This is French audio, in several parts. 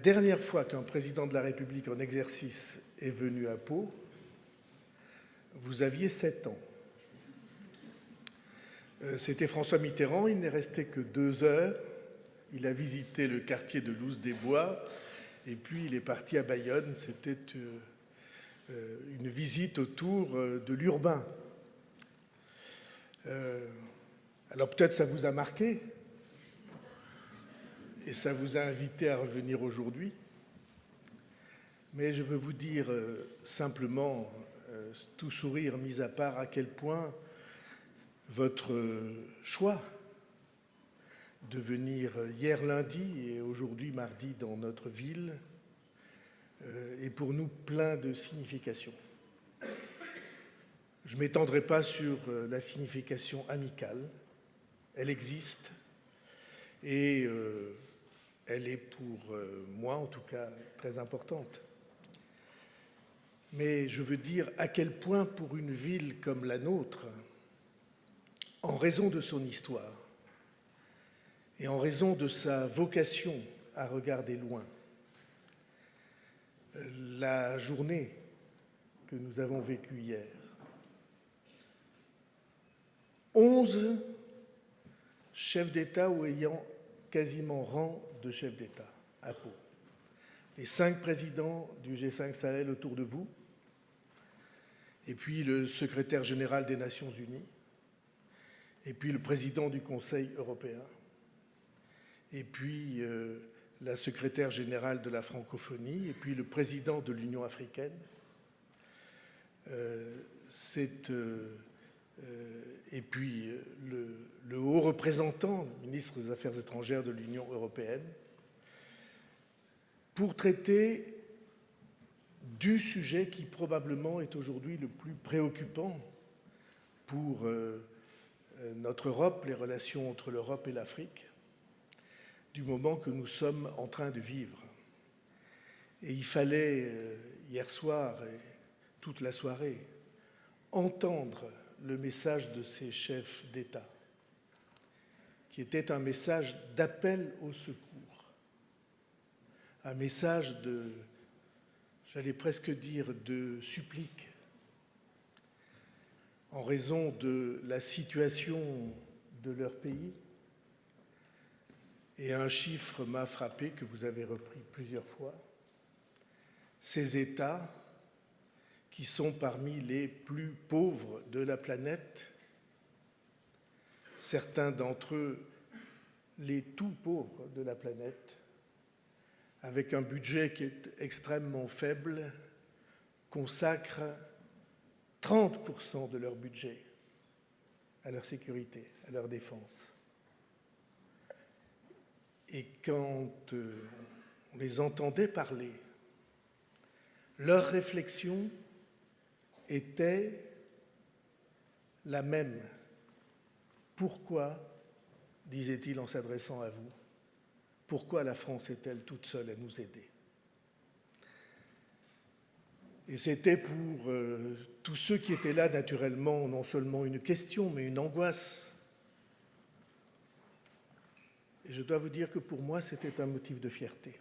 dernière fois qu'un président de la République en exercice est venu à Pau, vous aviez 7 ans. C'était François Mitterrand, il n'est resté que 2 heures. Il a visité le quartier de Loos-des-Bois et puis il est parti à Bayonne. C'était une visite autour de l'urbain. Alors peut-être ça vous a marqué et ça vous a invité à revenir aujourd'hui. Mais je veux vous dire simplement, tout sourire mis à part, à quel point votre choix de venir hier lundi et aujourd'hui mardi dans notre ville est pour nous plein de signification. Je ne m'étendrai pas sur la signification amicale. Elle existe et elle est pour moi, en tout cas, très importante. Mais je veux dire à quel point pour une ville comme la nôtre, en raison de son histoire et en raison de sa vocation à regarder loin, la journée que nous avons vécue hier, 11 chefs d'État ou ayant quasiment rang de chef d'État à Pau. Les 5 présidents du G5 Sahel autour de vous, et puis le secrétaire général des Nations Unies, et puis le président du Conseil européen, et puis la secrétaire générale de la francophonie, et puis le président de l'Union africaine. Et puis le haut représentant, le ministre des Affaires étrangères de l'Union européenne, pour traiter du sujet qui probablement est aujourd'hui le plus préoccupant pour notre Europe, les relations entre l'Europe et l'Afrique, du moment que nous sommes en train de vivre. Et il fallait, hier soir et toute la soirée, entendre le message de ces chefs d'État, qui était un message d'appel au secours, un message de, j'allais presque dire, de supplique, en raison de la situation de leur pays. Et un chiffre m'a frappé, que vous avez repris plusieurs fois, ces États qui sont parmi les plus pauvres de la planète, certains d'entre eux les tout pauvres de la planète, avec un budget qui est extrêmement faible, consacrent 30% de leur budget à leur sécurité, à leur défense. Et quand on les entendait parler, leur réflexion était la même. Pourquoi, disait-il en s'adressant à vous, pourquoi la France est-elle toute seule à nous aider? Et c'était pour tous ceux qui étaient là, naturellement, non seulement une question, mais une angoisse. Et je dois vous dire que pour moi, c'était un motif de fierté.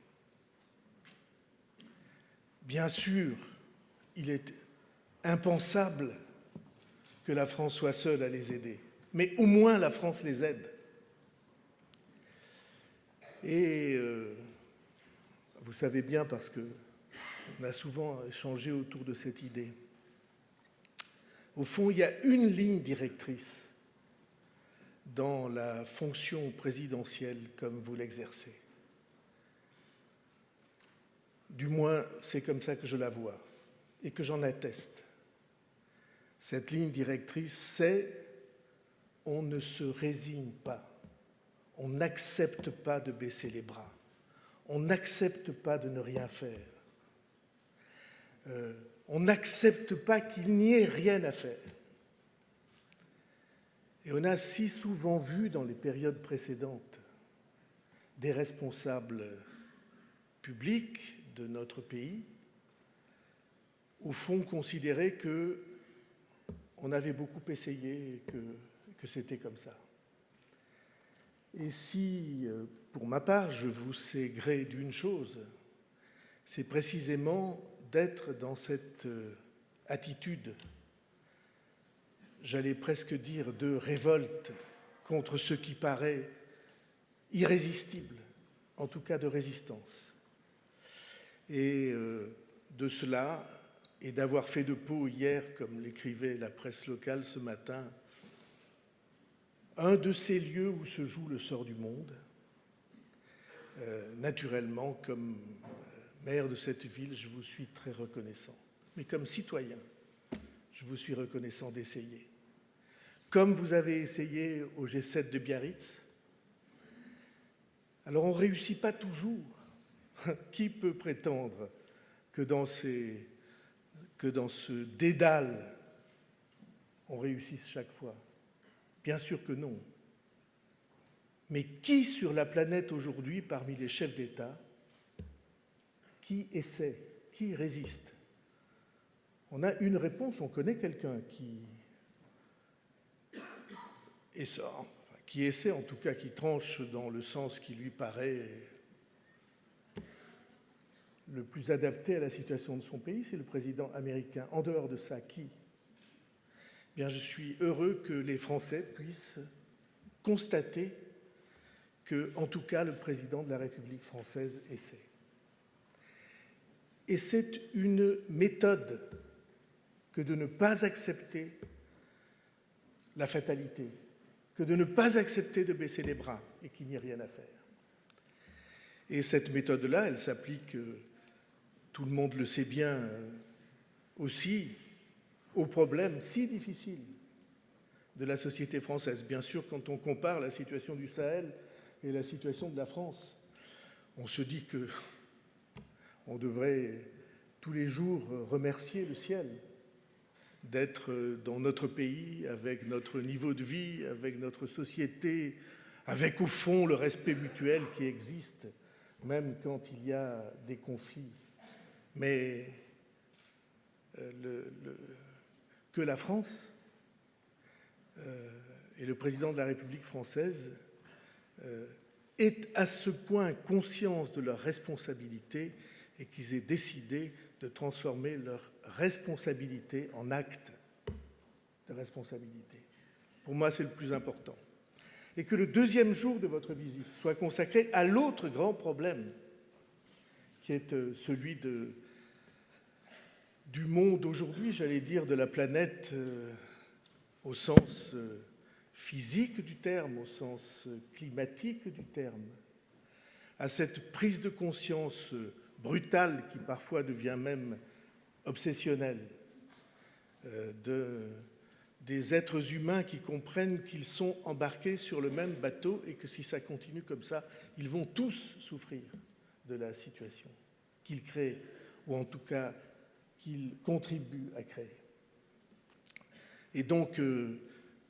Bien sûr, il est impensable que la France soit seule à les aider, mais au moins la France les aide. Et vous savez bien, parce qu'on a souvent échangé autour de cette idée, au fond, il y a une ligne directrice dans la fonction présidentielle comme vous l'exercez. Du moins, c'est comme ça que je la vois et que j'en atteste. Cette ligne directrice, c'est « on ne se résigne pas, on n'accepte pas de baisser les bras, on n'accepte pas de ne rien faire, on n'accepte pas qu'il n'y ait rien à faire ». Et on a si souvent vu dans les périodes précédentes des responsables publics de notre pays, au fond, considérer qu'on avait beaucoup essayé et que c'était comme ça. Et si, pour ma part, je vous sais gré d'une chose, c'est précisément d'être dans cette attitude, j'allais presque dire, de révolte contre ce qui paraît irrésistible, en tout cas de résistance. Et de cela, et d'avoir fait de Pau hier, comme l'écrivait la presse locale ce matin, un de ces lieux où se joue le sort du monde, naturellement, comme maire de cette ville, je vous suis très reconnaissant. Mais comme citoyen, je vous suis reconnaissant d'essayer. Comme vous avez essayé au G7 de Biarritz. Alors on ne réussit pas toujours. Qui peut prétendre que dans ce dédale, on réussisse chaque fois? Bien sûr que non. Mais qui sur la planète aujourd'hui, parmi les chefs d'État, qui essaie, qui résiste? On a une réponse, on connaît quelqu'un qui essaie, en tout cas, qui tranche dans le sens qui lui paraît le plus adapté à la situation de son pays, c'est le président américain. En dehors de ça, qui? Bien, je suis heureux que les Français puissent constater que, en tout cas, le président de la République française essaie. Et c'est une méthode que de ne pas accepter la fatalité, que de ne pas accepter de baisser les bras et qu'il n'y ait rien à faire. Et cette méthode-là, elle s'applique, tout le monde le sait bien, aussi aux problèmes si difficiles de la société française. Bien sûr, quand on compare la situation du Sahel et la situation de la France, on se dit qu'on devrait tous les jours remercier le ciel d'être dans notre pays, avec notre niveau de vie, avec notre société, avec au fond le respect mutuel qui existe, même quand il y a des conflits. Mais que la France et le président de la République française aient à ce point conscience de leur responsabilité et qu'ils aient décidé de transformer leur responsabilité en acte de responsabilité. Pour moi, c'est le plus important. Et que le deuxième jour de votre visite soit consacré à l'autre grand problème, qui est celui du monde aujourd'hui, j'allais dire de la planète au sens physique du terme, au sens climatique du terme, à cette prise de conscience brutale qui parfois devient même obsessionnelle des êtres humains qui comprennent qu'ils sont embarqués sur le même bateau et que si ça continue comme ça, ils vont tous souffrir de la situation qu'ils créent, ou en tout cas qu'ils contribuent à créer. Et donc,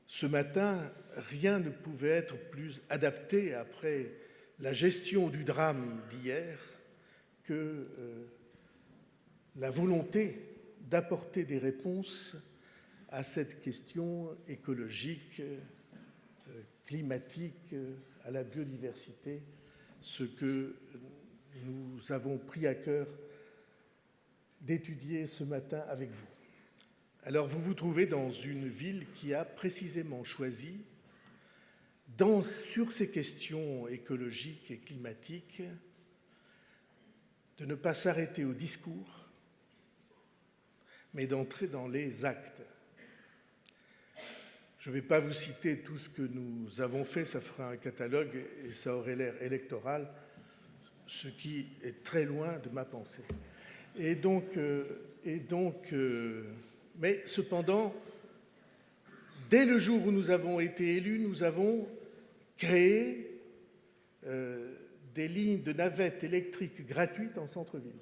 ce matin, rien ne pouvait être plus adapté après la gestion du drame d'hier que la volonté d'apporter des réponses à cette question écologique, climatique, à la biodiversité, ce que nous avons pris à cœur d'étudier ce matin avec vous. Alors, vous vous trouvez dans une ville qui a précisément choisi, sur ces questions écologiques et climatiques, de ne pas s'arrêter au discours, mais d'entrer dans les actes. Je ne vais pas vous citer tout ce que nous avons fait, ça fera un catalogue et ça aurait l'air électoral, ce qui est très loin de ma pensée. Mais cependant, dès le jour où nous avons été élus, nous avons créé des lignes de navettes électriques gratuites en centre-ville.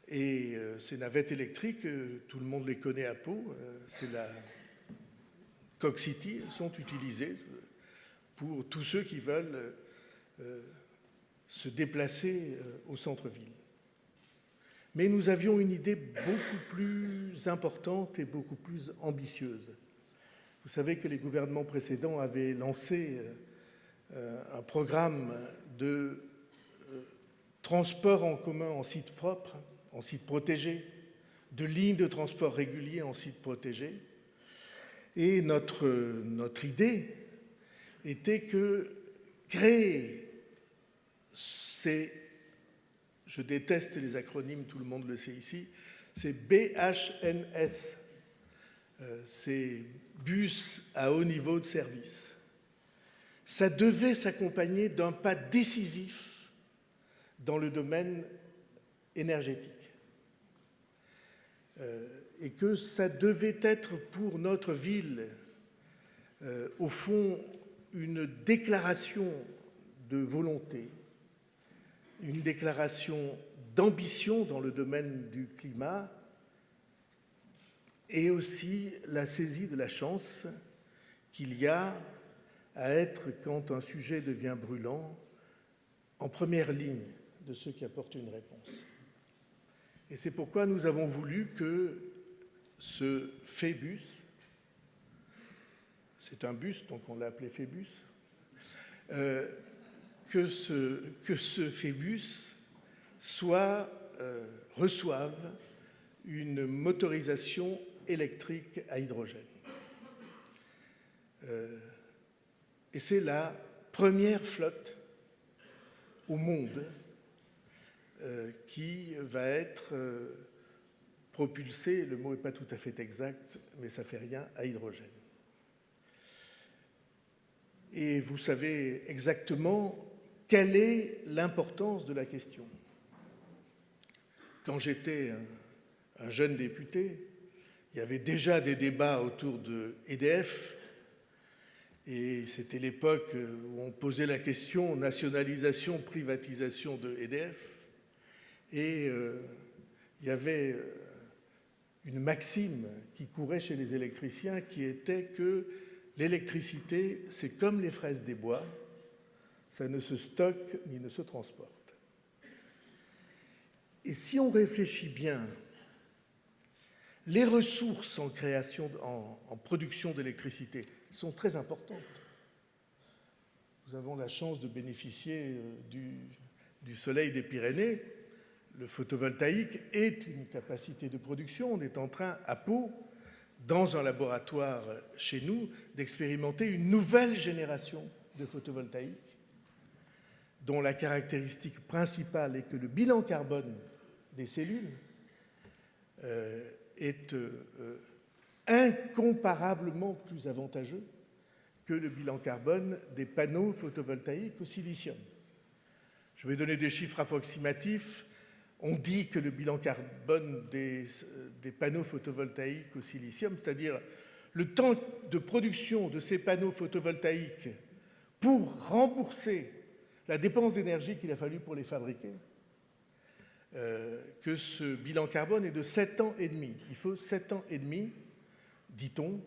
Et ces navettes électriques, tout le monde les connaît à Pau, c'est la Coq-City, sont utilisées pour tous ceux qui veulent se déplacer au centre-ville. Mais nous avions une idée beaucoup plus importante et beaucoup plus ambitieuse. Vous savez que les gouvernements précédents avaient lancé un programme de transport en commun en site propre, en site protégé, de lignes de transport réguliers en site protégé. Et notre idée était que créer je déteste les acronymes, tout le monde le sait ici, c'est BHNS, c'est bus à haut niveau de service. Ça devait s'accompagner d'un pas décisif dans le domaine énergétique. Et que ça devait être pour notre ville, au fond, une déclaration de volonté, une déclaration d'ambition dans le domaine du climat et aussi la saisie de la chance qu'il y a à être, quand un sujet devient brûlant, en première ligne de ceux qui apportent une réponse. Et c'est pourquoi nous avons voulu que ce Phébus, c'est un bus, donc on l'a appelé Phébus, que ce Phébus reçoive une motorisation électrique à hydrogène. Et c'est la première flotte au monde qui va être propulsée, le mot n'est pas tout à fait exact, mais ça ne fait rien, à hydrogène. Et vous savez exactement quelle est l'importance de la question. Quand j'étais un jeune député, il y avait déjà des débats autour de EDF, et c'était l'époque où on posait la question nationalisation, privatisation de EDF, et il y avait une maxime qui courait chez les électriciens qui était que l'électricité, c'est comme les fraises des bois, ça ne se stocke ni ne se transporte. Et si on réfléchit bien, les ressources en production d'électricité sont très importantes. Nous avons la chance de bénéficier du soleil des Pyrénées. Le photovoltaïque est une capacité de production. On est en train, à Pau, dans un laboratoire chez nous, d'expérimenter une nouvelle génération de photovoltaïque dont la caractéristique principale est que le bilan carbone des cellules est incomparablement plus avantageux que le bilan carbone des panneaux photovoltaïques au silicium. Je vais donner des chiffres approximatifs. On dit que le bilan carbone des panneaux photovoltaïques au silicium, c'est-à-dire le temps de production de ces panneaux photovoltaïques pour rembourser la dépense d'énergie qu'il a fallu pour les fabriquer, que ce bilan carbone est de 7 ans et demi. Il faut 7 ans et demi, dit-on,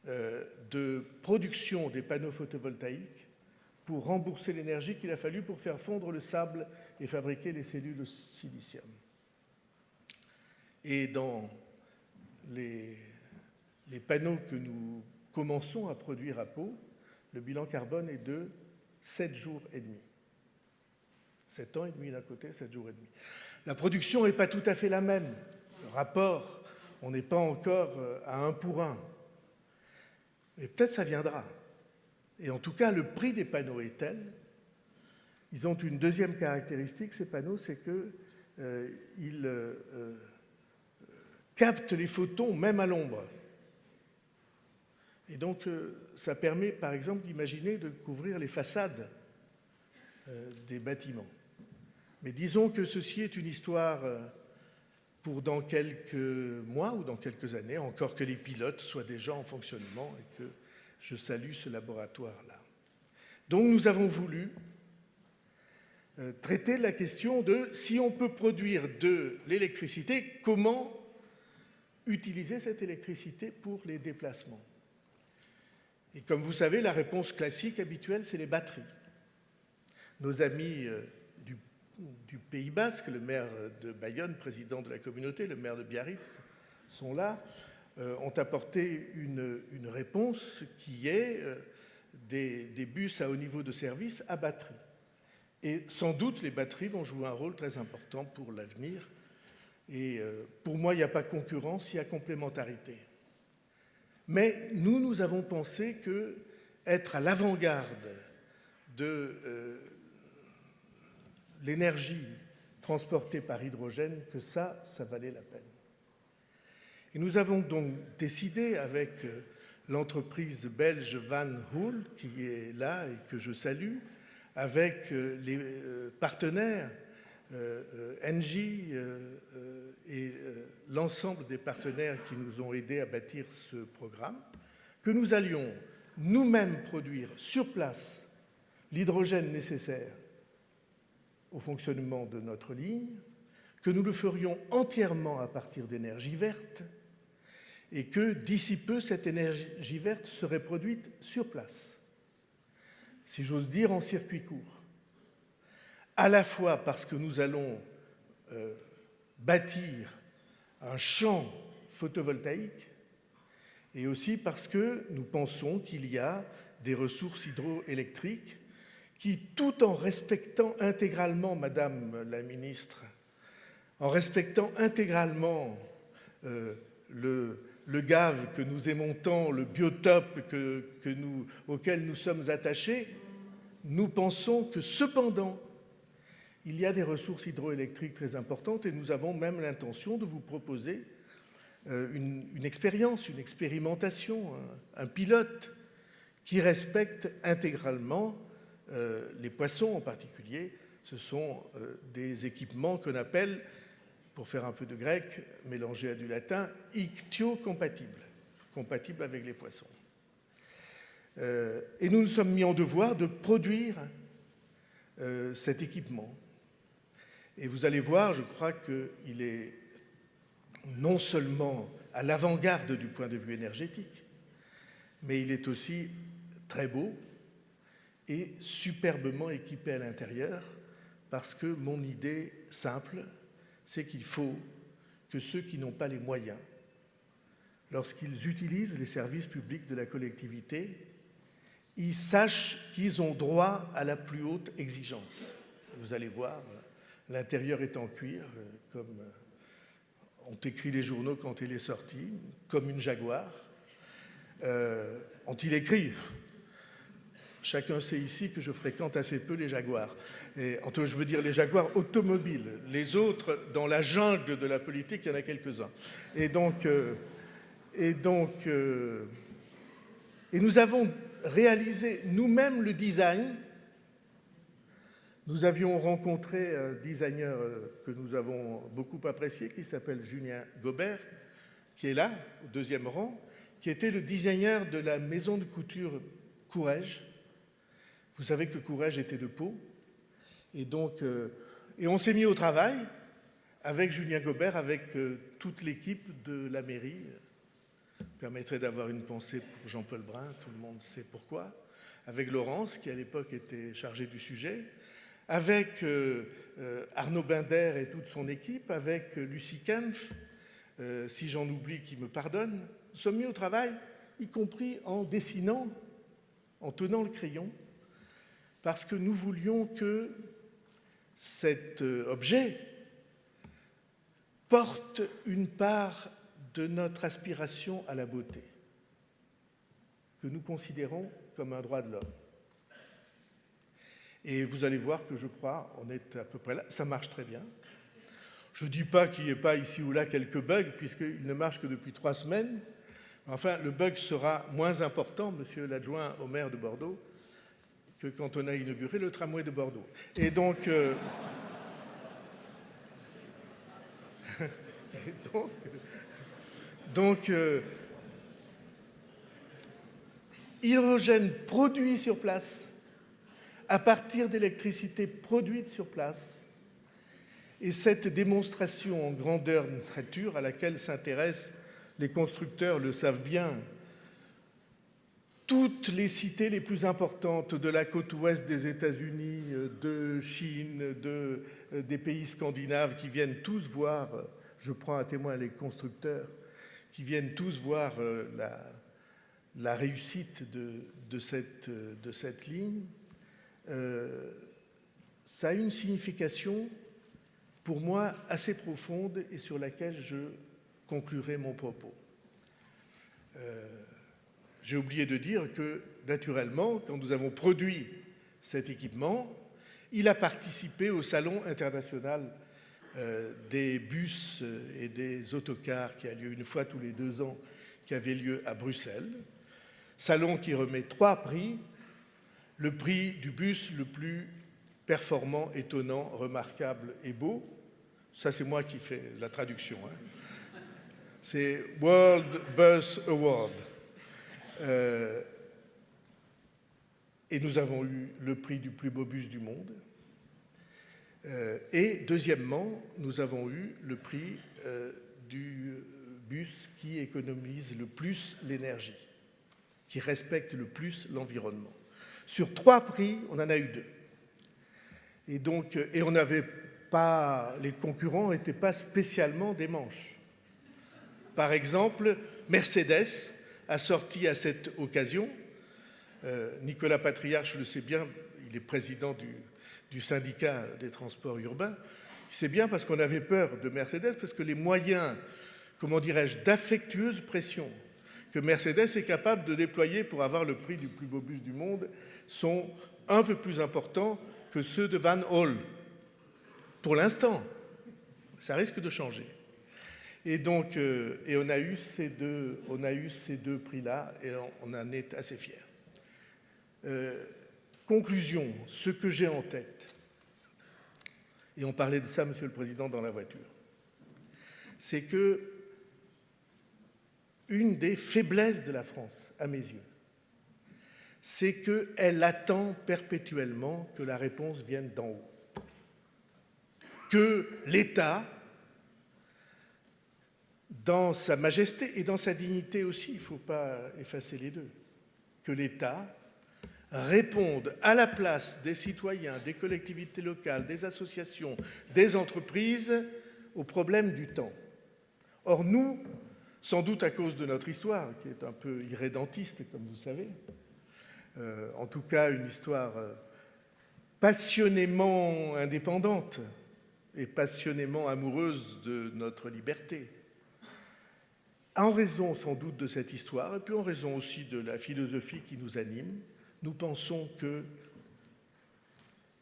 de production des panneaux photovoltaïques pour rembourser l'énergie qu'il a fallu pour faire fondre le sable et fabriquer les cellules au silicium. Et dans les panneaux que nous commençons à produire à Pau, le bilan carbone est de 7 jours et demi. 7 ans et demi d'un côté, 7 jours et demi. La production n'est pas tout à fait la même. Le rapport, on n'est pas encore à 1 pour 1. Mais peut-être ça viendra. Et en tout cas, le prix des panneaux est tel. Ils ont une deuxième caractéristique, ces panneaux, c'est qu'ils captent les photons même à l'ombre. Et donc, ça permet, par exemple, d'imaginer de couvrir les façades des bâtiments. Mais disons que ceci est une histoire pour dans quelques mois ou dans quelques années, encore que les pilotes soient déjà en fonctionnement et que je salue ce laboratoire-là. Donc nous avons voulu traiter la question de si on peut produire de l'électricité, comment utiliser cette électricité pour les déplacements. Et comme vous savez, la réponse classique habituelle, c'est les batteries. Nos amis du Pays Basque, le maire de Bayonne, président de la communauté, le maire de Biarritz, sont là, ont apporté une réponse qui est des bus à haut niveau de service à batterie. Et sans doute, les batteries vont jouer un rôle très important pour l'avenir. Et pour moi, il n'y a pas concurrence, il y a complémentarité. Mais nous avons pensé qu'être à l'avant-garde de l'énergie transportée par hydrogène, que ça valait la peine. Et nous avons donc décidé avec l'entreprise belge Van Hool, qui est là et que je salue, avec les partenaires Engie et l'ensemble des partenaires qui nous ont aidés à bâtir ce programme, que nous allions nous-mêmes produire sur place l'hydrogène nécessaire au fonctionnement de notre ligne, que nous le ferions entièrement à partir d'énergie verte et que d'ici peu, cette énergie verte serait produite sur place, si j'ose dire en circuit court, à la fois parce que nous allons bâtir un champ photovoltaïque et aussi parce que nous pensons qu'il y a des ressources hydroélectriques qui, tout en respectant intégralement, Madame la Ministre, en respectant intégralement le gave que nous aimons tant, le biotope auquel nous sommes attachés, nous pensons que cependant, il y a des ressources hydroélectriques très importantes et nous avons même l'intention de vous proposer une expérience, une expérimentation, un pilote qui respecte intégralement les poissons en particulier. Ce sont des équipements qu'on appelle, pour faire un peu de grec, mélangé à du latin, ichtiocompatibles, compatibles avec les poissons. Et nous nous sommes mis en devoir de produire cet équipement. Et vous allez voir, je crois qu'il est non seulement à l'avant-garde du point de vue énergétique, mais il est aussi très beau et superbement équipé à l'intérieur, parce que mon idée simple, c'est qu'il faut que ceux qui n'ont pas les moyens, lorsqu'ils utilisent les services publics de la collectivité, ils sachent qu'ils ont droit à la plus haute exigence. Vous allez voir, l'intérieur est en cuir, comme ont écrit les journaux quand il est sorti, comme une Jaguar. Ont-ils écrit ? Chacun sait ici que je fréquente assez peu les Jaguars. Et, je veux dire les Jaguars automobiles. Les autres, dans la jungle de la politique, il y en a quelques-uns. Et nous avons réalisé nous-mêmes le design. Nous avions rencontré un designer que nous avons beaucoup apprécié, qui s'appelle Julien Gobert, qui est là, au deuxième rang, qui était le designer de la maison de couture Courrèges. Vous savez que Courrèges était de Pau. Et donc, on s'est mis au travail avec Julien Gobert, avec toute l'équipe de la mairie. Permettrait d'avoir une pensée pour Jean-Paul Brun, tout le monde sait pourquoi. Avec Laurence, qui à l'époque était chargée du sujet. Avec Arnaud Binder et toute son équipe, avec Lucie Kempf, si j'en oublie, qui me pardonne. Nous sommes mis au travail, y compris en dessinant, en tenant le crayon, parce que nous voulions que cet objet porte une part de notre aspiration à la beauté, que nous considérons comme un droit de l'homme. Et vous allez voir que je crois, on est à peu près là, ça marche très bien. Je ne dis pas qu'il n'y ait pas ici ou là quelques bugs, puisqu'il ne marche que depuis 3 semaines. Enfin, le bug sera moins important, monsieur l'adjoint au maire de Bordeaux, que quand on a inauguré le tramway de Bordeaux. Et donc, hydrogène produit sur place, à partir d'électricité produite sur place, et cette démonstration en grandeur nature à laquelle s'intéressent les constructeurs le savent bien. Toutes les cités les plus importantes de la côte ouest des États-Unis, de Chine, des pays scandinaves qui viennent tous voir, je prends à témoin les constructeurs, qui viennent tous voir la réussite de cette ligne, ça a une signification pour moi assez profonde et sur laquelle je conclurai mon propos. J'ai oublié de dire que, naturellement, quand nous avons produit cet équipement, il a participé au Salon international des bus et des autocars qui a lieu une fois tous les 2 ans, qui avait lieu à Bruxelles. Salon qui remet 3 prix. Le prix du bus le plus performant, étonnant, remarquable et beau. Ça, c'est moi qui fais la traduction. C'est World Bus Award. Et nous avons eu le prix du plus beau bus du monde. Et deuxièmement, nous avons eu le prix du bus qui économise le plus l'énergie, qui respecte le plus l'environnement. Sur 3 prix, on en a eu 2. Et donc, on n'avait pas, les concurrents n'étaient pas spécialement des manches. Par exemple, Mercedes a sorti à cette occasion, Nicolas Patriarche le sait bien, il est président du syndicat des transports urbains, il sait bien parce qu'on avait peur de Mercedes, parce que les moyens, comment dirais-je, d'affectueuse pression que Mercedes est capable de déployer pour avoir le prix du plus beau bus du monde sont un peu plus importants que ceux de Van Hall. Pour l'instant, ça risque de changer. Et donc, on a eu ces deux prix-là, et on en est assez fiers. Conclusion, ce que j'ai en tête, et on parlait de ça, Monsieur le Président, dans la voiture, c'est que une des faiblesses de la France, à mes yeux, c'est qu'elle attend perpétuellement que la réponse vienne d'en haut. Que l'État, dans sa majesté et dans sa dignité aussi, il ne faut pas effacer les deux, que l'État réponde à la place des citoyens, des collectivités locales, des associations, des entreprises aux problèmes du temps. Or, nous, sans doute à cause de notre histoire, qui est un peu irrédentiste, comme vous savez, en tout cas une histoire passionnément indépendante et passionnément amoureuse de notre liberté, en raison sans doute de cette histoire, et puis en raison aussi de la philosophie qui nous anime, nous pensons qu'il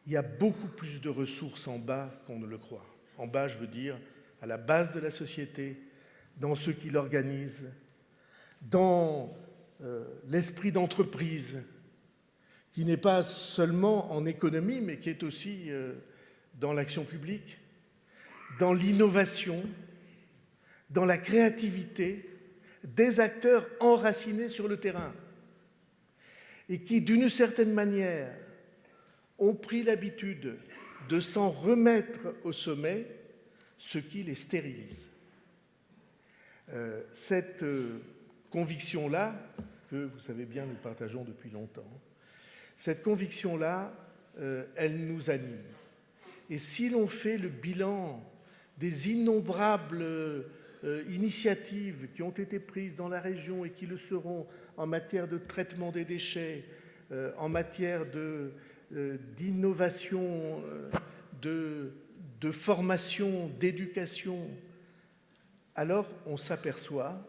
y a beaucoup plus de ressources en bas qu'on ne le croit. En bas, je veux dire, à la base de la société, dans ceux qui l'organisent, dans l'esprit d'entreprise, qui n'est pas seulement en économie, mais qui est aussi dans l'action publique, dans l'innovation, dans la créativité, des acteurs enracinés sur le terrain et qui, d'une certaine manière, ont pris l'habitude de s'en remettre au sommet, ce qui les stérilise. Cette conviction-là, que vous savez bien nous partageons depuis longtemps, cette conviction-là, elle nous anime. Et si l'on fait le bilan des innombrables initiatives qui ont été prises dans la région et qui le seront en matière de traitement des déchets, en matière d'innovation, de formation, d'éducation, alors on s'aperçoit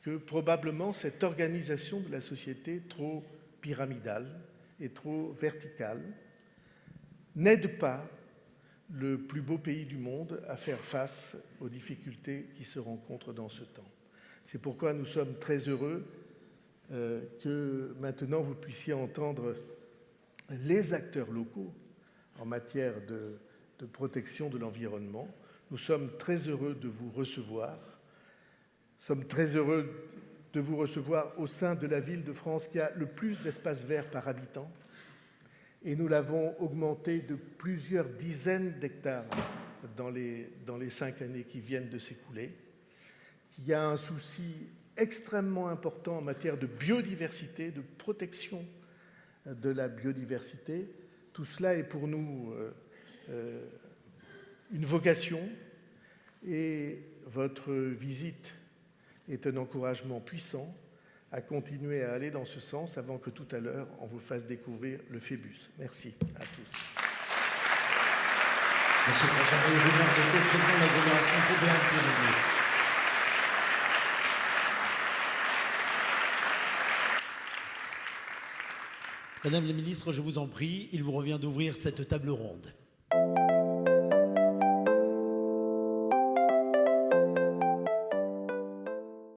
que probablement cette organisation de la société trop pyramidale et trop verticale n'aide pas le plus beau pays du monde à faire face aux difficultés qui se rencontrent dans ce temps. C'est pourquoi nous sommes très heureux que maintenant vous puissiez entendre les acteurs locaux en matière de protection de l'environnement. Nous sommes très heureux de vous recevoir. Nous sommes très heureux de vous recevoir au sein de la ville de France qui a le plus d'espaces verts par habitant. Et nous l'avons augmenté de plusieurs dizaines d'hectares dans les 5 années qui viennent de s'écouler, qui a un souci extrêmement important en matière de biodiversité, de protection de la biodiversité. Tout cela est pour nous une vocation et votre visite est un encouragement puissant à continuer à aller dans ce sens avant que tout à l'heure on vous fasse découvrir le Phébus. Merci à tous. Monsieur François Bayrou, président de l'agglomération Auvergne-Pyrénées. Madame la ministre, je vous en prie, il vous revient d'ouvrir cette table ronde.